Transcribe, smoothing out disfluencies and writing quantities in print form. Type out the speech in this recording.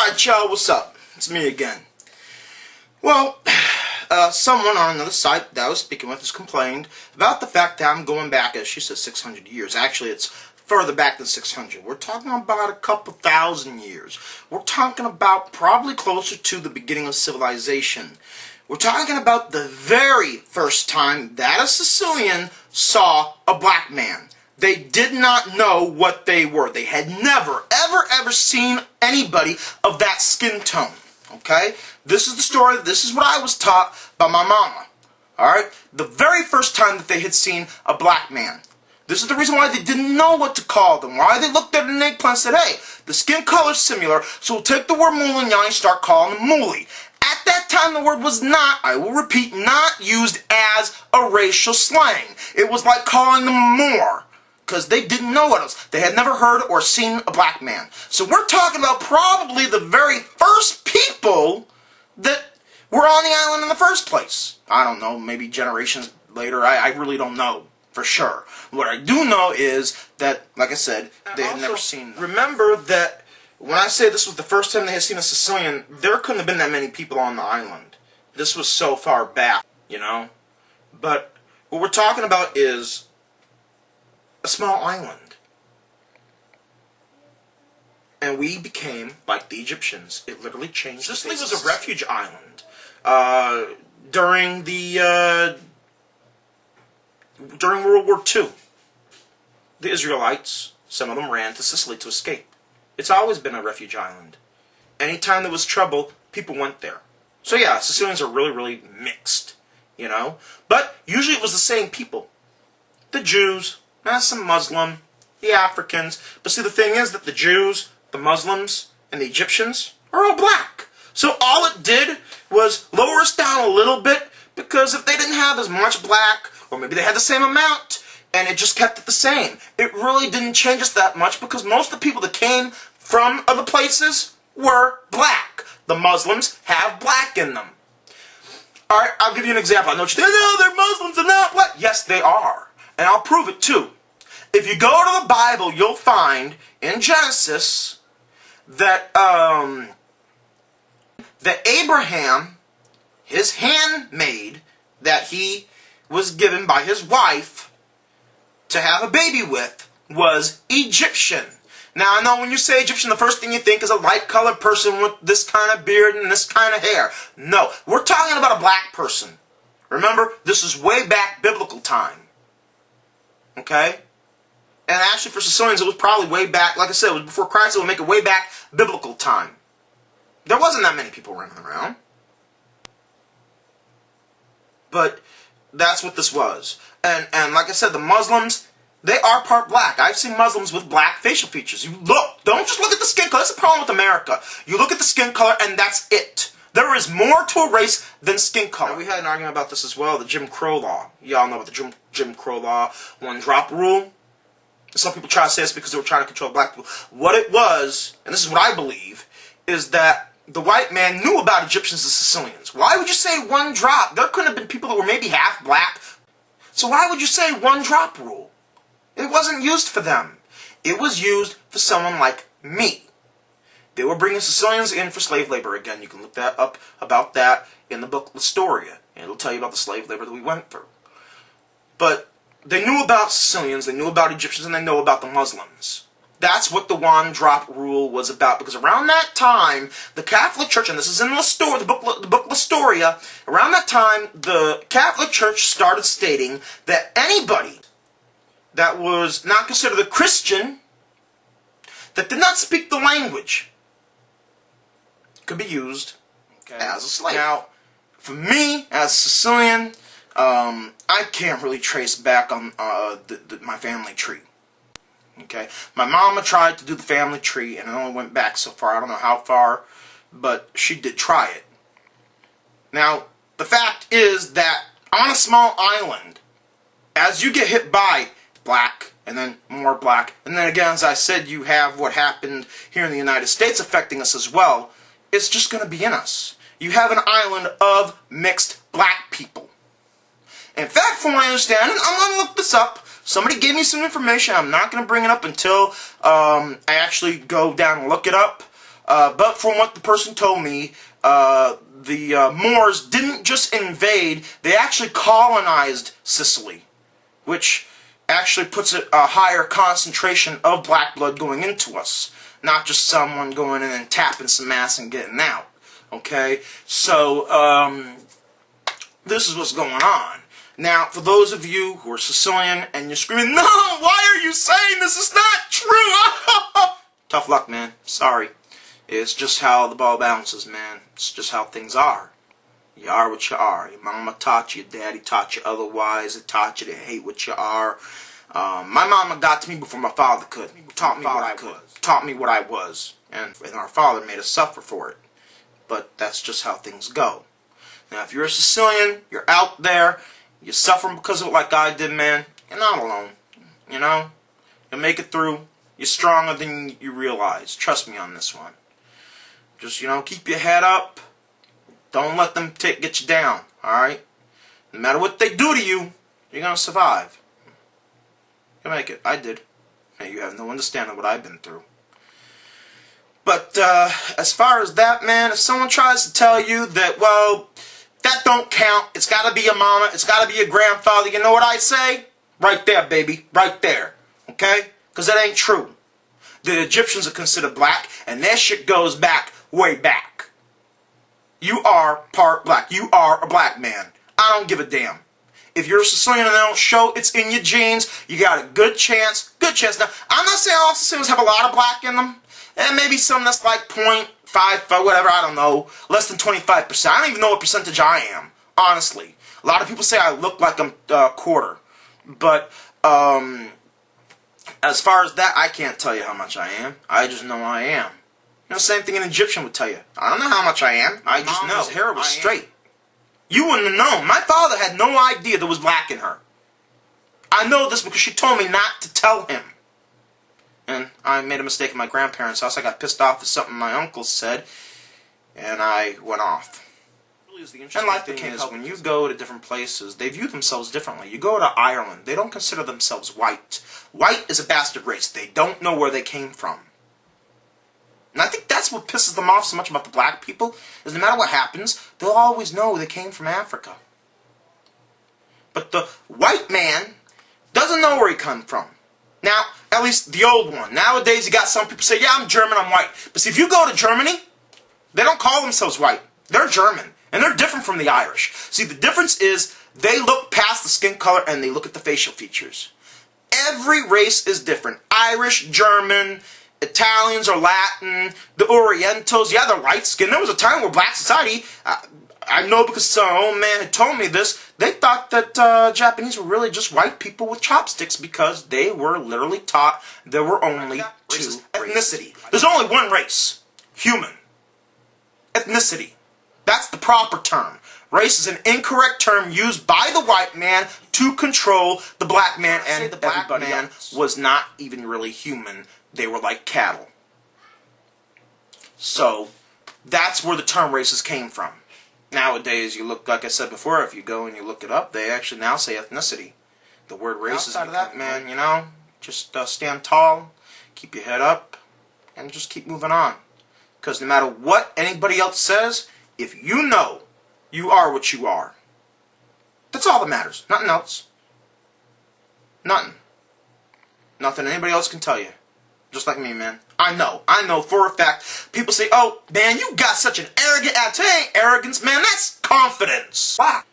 Alright, y'all, what's up? It's me again. Well, someone on another site that I was speaking with has complained about the fact that I'm going back, as she says, 600 years. Actually, it's further back than 600. We're talking about a couple thousand years. We're talking about probably closer to the beginning of civilization. We're talking about the very first time that a Sicilian saw a black man. They did not know what they were. They had never, ever seen anybody of that skin tone. Okay? This is the story. This is what I was taught by my mama. Alright? The very first time that they had seen a black man. This is the reason why they didn't know what to call them. Why they looked at an eggplant and said, hey, the skin color's similar, so we'll take the word Moolignani and start calling them Mooly. At that time, the word was not, I will repeat, not used as a racial slang. It was like calling them Moor. Because they didn't know what else. They had never heard or seen a black man. So we're talking about probably the very first people that were on the island in the first place. I don't know, maybe generations later. I really don't know for sure. What I do know is that, like I said, they had never seen. Remember that when I say this was the first time they had seen a Sicilian, there couldn't have been that many people on the island. This was so far back, you know? But what we're talking about is a small island. And we became like the Egyptians. It literally changed. Sicily was a refuge island. During World War II, the Israelites, some of them ran to Sicily to escape. It's always been a refuge island. Anytime there was trouble, people went there. So yeah, Sicilians are really mixed, you know? But usually it was the same people. The Jews, some Muslim, the Africans. But see, the thing is that the Jews, the Muslims, and the Egyptians are all black. So all it did was lower us down a little bit, because if they didn't have as much black, or maybe they had the same amount, and it just kept it the same, it really didn't change us that much, because most of the people that came from other places were black. The Muslims have black in them. Alright, I'll give you an example. I know what you think, no, they're Muslims, they're not black. Yes, they are. And I'll prove it too. If you go to the Bible, you'll find in Genesis that that Abraham, his handmaid that he was given by his wife to have a baby with, was Egyptian. Now, I know when you say Egyptian, the first thing you think is a light-colored person with this kind of beard and this kind of hair. No, we're talking about a black person. Remember, this is way back biblical time. Okay? And actually for Sicilians it was probably way back, like I said, it was before Christ, it would make it way back biblical time. There wasn't that many people running around. But that's what this was. And like I said, the Muslims, they are part black. I've seen Muslims with black facial features. You look, don't just look at the skin color. That's the problem with America. You look at the skin color and that's it. There is more to a race than skin color. Now, we had an argument about this as well, the Jim Crow law. Y'all know about the Jim Crow law, one-drop rule. Some people try to say it's because they were trying to control black people. What it was, and this is what I believe, is that the white man knew about Egyptians and Sicilians. Why would you say one drop? There couldn't have been people that were maybe half black. So why would you say one-drop rule? It wasn't used for them. It was used for someone like me. They were bringing Sicilians in for slave labor. Again, you can look that up about that in the book Historia. And it'll tell you about the slave labor that we went through. But they knew about Sicilians, they knew about Egyptians, and they know about the Muslims. That's what the one-drop rule was about. Because around that time, the Catholic Church, and this is in the book Historia, around that time, the Catholic Church started stating that anybody that was not considered a Christian, that did not speak the language, could be used as a slave. Now, for me, as a Sicilian, I can't really trace back on my family tree. Okay, my mama tried to do the family tree, and it only went back so far. I don't know how far, but she did try it. Now, the fact is that on a small island, as you get hit by black, and then more black, and then again, as I said, you have what happened here in the United States affecting us as well. It's just going to be in us. You have an island of mixed black people. In fact, from my understanding, I'm going to look this up. Somebody gave me some information. I'm not going to bring it up until I actually go down and look it up. But from what the person told me, the Moors didn't just invade, they actually colonized Sicily, which actually puts a higher concentration of black blood going into us, not just someone going in and tapping some ass and getting out. Okay? So, this is what's going on. Now, for those of you who are Sicilian and you're screaming, "No, why are you saying this is not true?" Tough luck, man. Sorry. It's just how the ball bounces, man. It's just how things are. You are what you are. Your mama taught you, your daddy taught you otherwise. It taught you to hate what you are. My mama got to me before my father could. Taught me what I could. Taught me what I was. And our father made us suffer for it. But that's just how things go. Now, if you're a Sicilian, you're out there, you're suffering because of it like I did, man, you're not alone. You know? You'll make it through. You're stronger than you realize. Trust me on this one. Just, keep your head up. Don't let them get you down, alright? No matter what they do to you, you're going to survive. You'll make it. I did. Now, you have no understanding of what I've been through. But, as far as that, man, if someone tries to tell you that, well, that don't count, it's got to be your mama, it's got to be your grandfather, you know what I say? Right there, baby. Right there. Okay? Because that ain't true. The Egyptians are considered black, and their shit goes back, way back. You are part black. You are a black man. I don't give a damn. If you're a Sicilian and they don't show it's in your genes, you got a good chance. Good chance. Now, I'm not saying all Sicilians have a lot of black in them. And maybe some that's like 0.5, whatever, I don't know. Less than 25%. I don't even know what percentage I am, honestly. A lot of people say I look like I'm a quarter. But, as far as that, I can't tell you how much I am. I just know I am. Same thing an Egyptian would tell you. I don't know how much I am. I just know. His hair was straight. You wouldn't have known. My father had no idea there was black in her. I know this because she told me not to tell him. And I made a mistake in my grandparents' house. I got pissed off at something my uncle said, and I went off. And like the thing is, when you go to different places, they view themselves differently. You go to Ireland, they don't consider themselves white. White is a bastard race. They don't know where they came from. And I think that's what pisses them off so much about the black people, is no matter what happens, they'll always know they came from Africa. But the white man doesn't know where he come from. Now, at least the old one. Nowadays, you got some people say, yeah, I'm German, I'm white. But see, if you go to Germany, they don't call themselves white. They're German. And they're different from the Irish. See, the difference is they look past the skin color and they look at the facial features. Every race is different. Irish, German, Italians or Latin, the Orientals, yeah, they're light skinned. There was a time where black society, I know because an old man had told me this, they thought that Japanese were really just white people with chopsticks because they were literally taught there were only two ethnicity. There's only one race. Human. Ethnicity. That's the proper term. Race is an incorrect term used by the white man to control the black man, and the black man was not even really human. They were like cattle. So, that's where the term races came from. Nowadays, you look, like I said before, if you go and you look it up, they actually now say ethnicity. The word race is out of that, man, just stand tall, keep your head up, and just keep moving on. Because no matter what anybody else says, if you know you are what you are, that's all that matters. Nothing else. Nothing. Nothing anybody else can tell you. Just like me, man. I know for a fact. People say, oh, man, you got such an arrogant attitude. It ain't arrogance, man. That's confidence. Why?